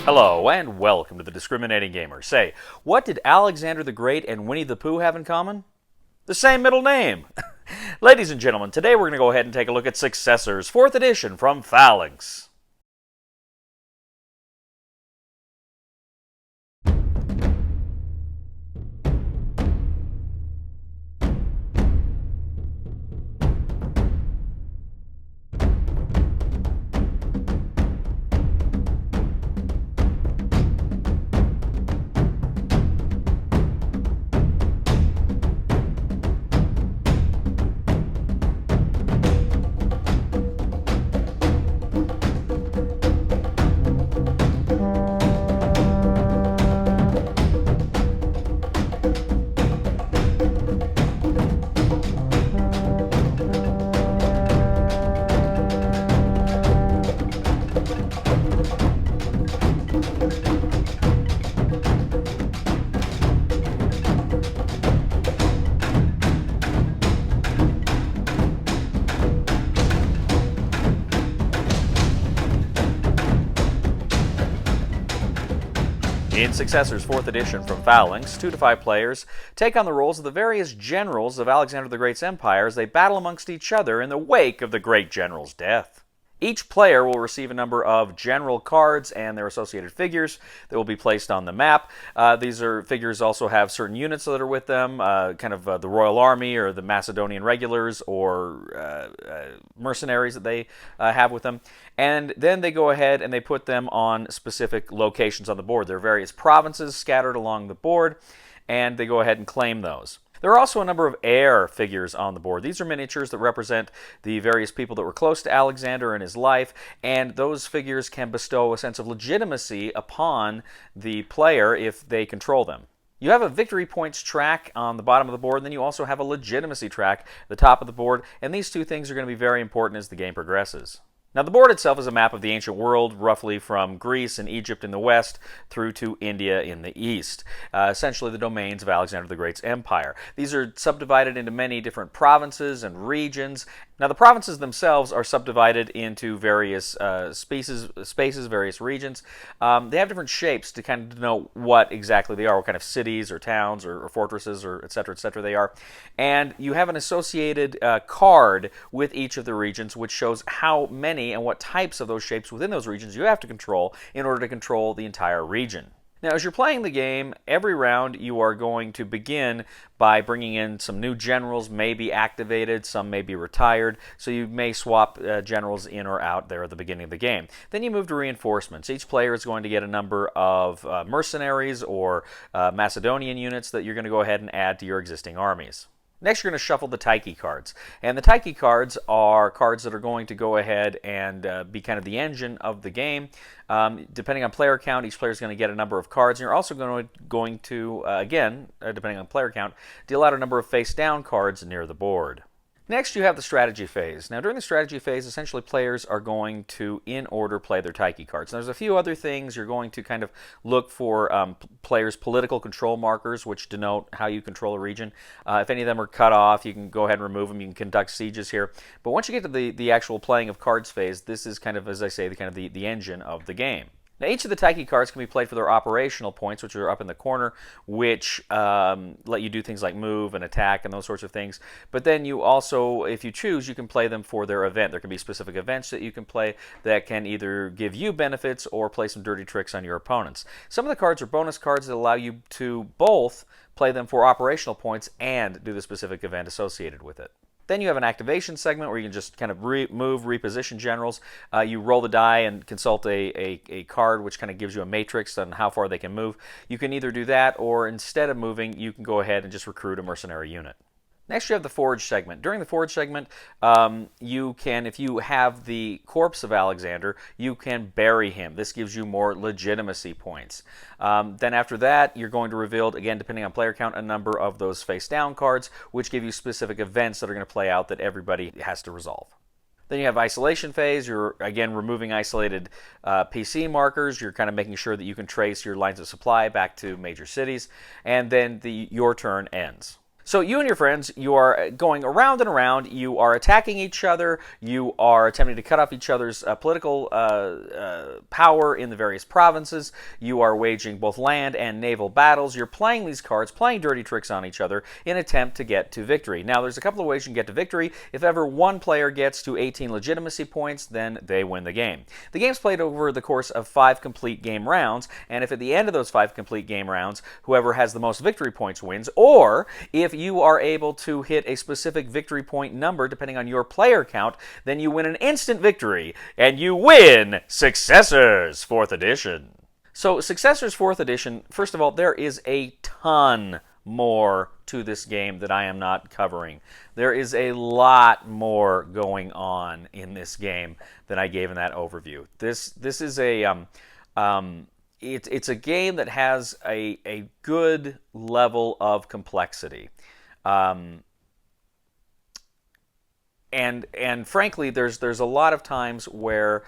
Hello, and welcome to the Discriminating Gamer. Say, what did Alexander the Great and Winnie the Pooh have in common? The same middle name! Ladies and gentlemen, today we're going to go ahead and take a look at Successors, 4th edition from Phalanx. In Successors 4th edition from Phalanx, 2 to 5 players take on the roles of the various generals of Alexander the Great's empire as they battle amongst each other in the wake of the great general's death. Each player will receive a number of general cards and their associated figures that will be placed on the map. These figures also have certain units that are with them, the Royal Army or the Macedonian regulars or mercenaries that they have with them. And then they go ahead and they put them on specific locations on the board. There are various provinces scattered along the board, and they go ahead and claim those. There are also a number of heir figures on the board. These are miniatures that represent the various people that were close to Alexander in his life, and those figures can bestow a sense of legitimacy upon the player if they control them. You have a victory points track on the bottom of the board, and then you also have a legitimacy track at the top of the board, and these two things are going to be very important as the game progresses. Now, the board itself is a map of the ancient world, roughly from Greece and Egypt in the west through to India in the east, essentially the domains of Alexander the Great's empire. These are subdivided into many different provinces and regions. Now, the provinces themselves are subdivided into various spaces, various regions. They have different shapes to kind of denote what exactly they are, what kind of cities or towns or fortresses or et cetera, they are. And you have an associated card with each of the regions, which shows how many and what types of those shapes within those regions you have to control in order to control the entire region. Now, as you're playing the game, every round you are going to begin by bringing in some new generals, may be activated, some may be retired, so you may swap generals in or out there at the beginning of the game. Then you move to reinforcements. Each player is going to get a number of mercenaries or Macedonian units that you're going to go ahead and add to your existing armies. Next, you're going to shuffle the Taiki cards. And the Taiki cards are cards that are going to go ahead and be kind of the engine of the game. Depending on player count, each player is going to get a number of cards. And you're also going to again, depending on player count, deal out a number of face-down cards near the board. Next, you have the strategy phase. Now, during the strategy phase, essentially players are going to, in order, play their Taiki cards. Now, there's a few other things. You're going to kind of look for players' political control markers, which denote how you control a region. If any of them are cut off, you can go ahead and remove them. You can conduct sieges here. But once you get to the actual playing of cards phase, this is kind of, as I say, the engine of the game. Now, each of the Taiki cards can be played for their operational points, which are up in the corner, which let you do things like move and attack and those sorts of things. But then you also, if you choose, you can play them for their event. There can be specific events that you can play that can either give you benefits or play some dirty tricks on your opponents. Some of the cards are bonus cards that allow you to both play them for operational points and do the specific event associated with it. Then you have an activation segment where you can just kind of move, reposition generals. You roll the die and consult a card which kind of gives you a matrix on how far they can move. You can either do that, or instead of moving, you can go ahead and just recruit a mercenary unit. Next, you have the Forge segment. During the Forge segment, you can, if you have the corpse of Alexander, you can bury him. This gives you more legitimacy points. Then after that, you're going to reveal, again, depending on player count, a number of those face-down cards, which give you specific events that are going to play out that everybody has to resolve. Then you have isolation phase. You're, again, removing isolated PC markers. You're kind of making sure that you can trace your lines of supply back to major cities. And then your turn ends. So you and your friends, you are going around and around. You are attacking each other. You are attempting to cut off each other's political power in the various provinces. You are waging both land and naval battles. You're playing these cards, playing dirty tricks on each other in an attempt to get to victory. Now, there's a couple of ways you can get to victory. If ever one player gets to 18 legitimacy points, then they win the game. The game's played over the course of 5 complete game rounds, and if at the end of those 5 complete game rounds, whoever has the most victory points wins, or if you are able to hit a specific victory point number depending on your player count, then you win an instant victory, and you win Successors 4th Edition. So Successors 4th Edition, first of all, there is a ton more to this game that I am not covering. There is a lot more going on in this game than I gave in that overview. This is a it's a game that has a good level of complexity. And frankly, there's a lot of times where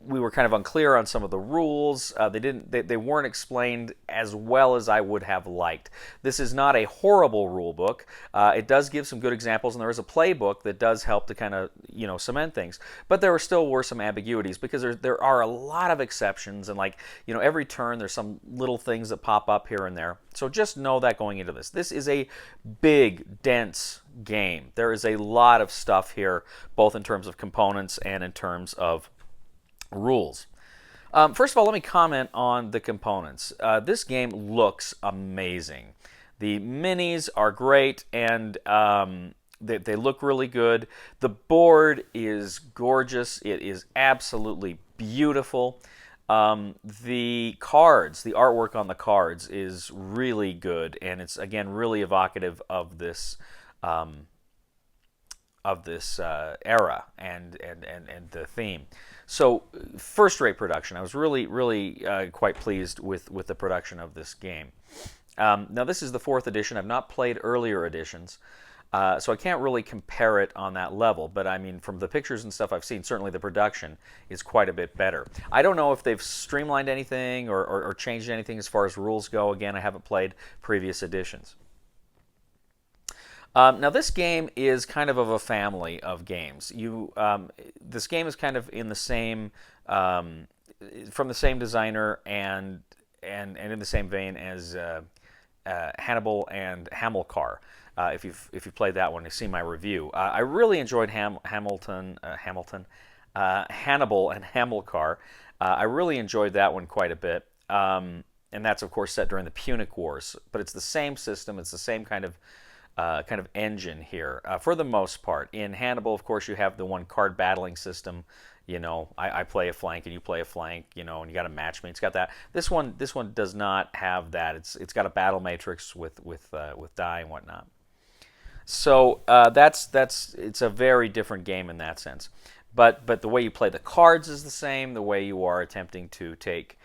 we were kind of unclear on some of the rules. They weren't explained as well as I would have liked. This is not a horrible rule book. It does give some good examples, and there is a playbook that does help to kind of cement things. But there still were some ambiguities because there are a lot of exceptions, and every turn there's some little things that pop up here and there. So just know that going into this. This is a big, dense game. There is a lot of stuff here, both in terms of components and in terms of rules. First of all, let me comment on the components. This game looks amazing. The minis are great, and they look really good. The board is gorgeous. It is absolutely beautiful. The cards, the artwork on the cards is really good, and it's again really evocative of this era and the theme. So first-rate production. I was really quite pleased with the production of this game. Now this is the 4th edition. I've not played earlier editions, so I can't really compare it on that level. But I mean, from the pictures and stuff I've seen, certainly the production is quite a bit better. I don't know if they've streamlined anything or changed anything as far as rules go. Again, I haven't played previous editions. Now this game is kind of a family of games. This game is kind of in the same, from the same designer and in the same vein as Hannibal and Hamilcar. If you've played that one, you've seen my review. I really enjoyed Hannibal and Hamilcar. I really enjoyed that one quite a bit. And that's of course set during the Punic Wars, but it's the same system. It's the same kind of engine here for the most part. In Hannibal, of course, you have the one card battling system. I play a flank and you play a flank. And you got to match me. It's got that. This one does not have that. It's got a battle matrix with die and whatnot. So it's a very different game in that sense. But the way you play the cards is the same. The way you are attempting to take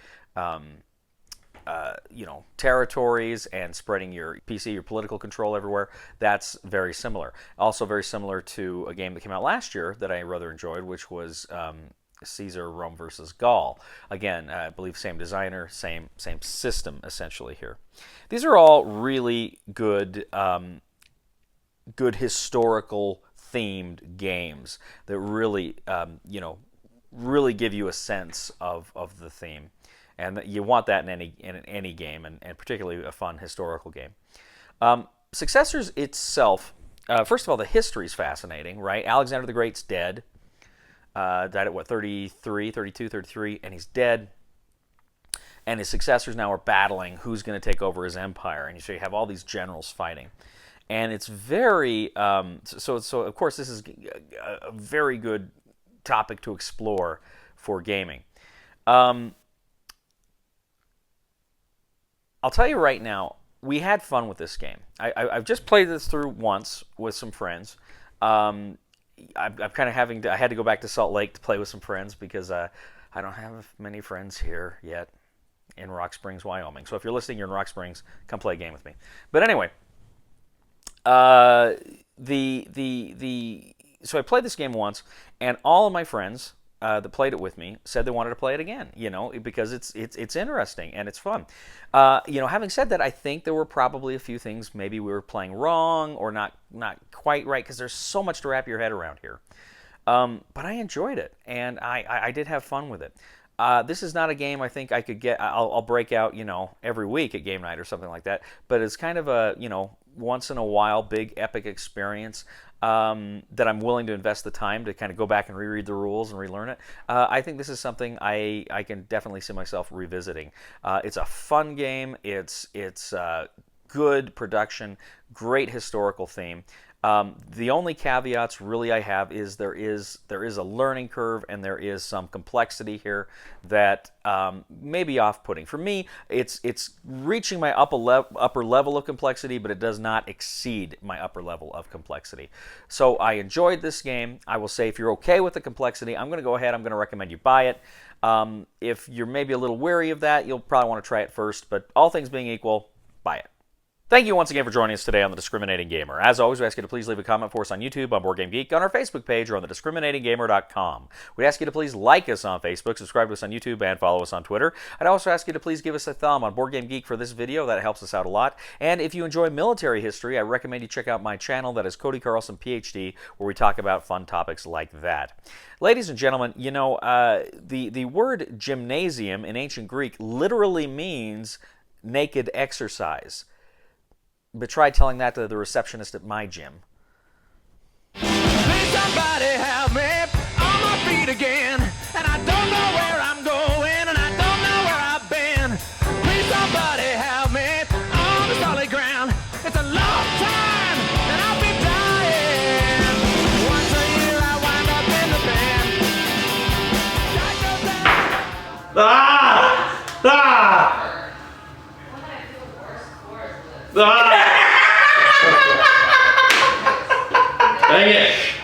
territories and spreading your PC, your political control everywhere, that's very similar. Also very similar to a game that came out last year that I rather enjoyed, which was Caesar, Rome versus Gaul. Again, I believe same designer, same system essentially here. These are all really good, good historical themed games that really, really give you a sense of the theme. And you want that in any game, and particularly a fun historical game. Successors itself, first of all, the history is fascinating, right? Alexander the Great's dead. Died at, 32, 33, and he's dead. And his successors now are battling who's going to take over his empire. And so you have all these generals fighting. And it's very, so of course this is a very good topic to explore for gaming. I'll tell you right now, we had fun with this game. I've just played this through once with some friends. I'm kind of I had to go back to Salt Lake to play with some friends because I don't have many friends here yet in Rock Springs, Wyoming. So if you're listening, you're in Rock Springs, come play a game with me. But anyway, so I played this game once, and all of my friends that played it with me said they wanted to play it again, because it's interesting and it's fun. Having said that, I think there were probably a few things maybe we were playing wrong or not quite right, because there's so much to wrap your head around here. But I enjoyed it, and I did have fun with it. This is not a game I think I could get. I'll break out, every week at game night or something like that. But it's kind of a, once in a while big epic experience that I'm willing to invest the time to kind of go back and reread the rules and relearn it. I think this is something I can definitely see myself revisiting. It's a fun game. It's good production, great historical theme. The only caveats really I have is there is a learning curve, and there is some complexity here that may be off-putting. For me, it's reaching my upper level of complexity, but it does not exceed my upper level of complexity. So I enjoyed this game. I will say, if you're okay with the complexity, I'm going to go ahead. I'm going to recommend you buy it. If you're maybe a little wary of that, you'll probably want to try it first. But all things being equal, buy it. Thank you once again for joining us today on The Discriminating Gamer. As always, we ask you to please leave a comment for us on YouTube, on Board Game Geek, on our Facebook page, or on thediscriminatinggamer.com. We ask you to please like us on Facebook, subscribe to us on YouTube, and follow us on Twitter. I'd also ask you to please give us a thumb on Board Game Geek for this video. That helps us out a lot. And if you enjoy military history, I recommend you check out my channel. That is Cody Carlson, PhD, where we talk about fun topics like that. Ladies and gentlemen, the word gymnasium in ancient Greek literally means naked exercise. But try telling that to the receptionist at my gym. Please somebody help me on my feet again. And I don't know where I'm going, and I don't know where I've been. Please somebody help me on the solid ground. It's a long time, and I'll be dying. Once a year I wind up in the band. Dang it.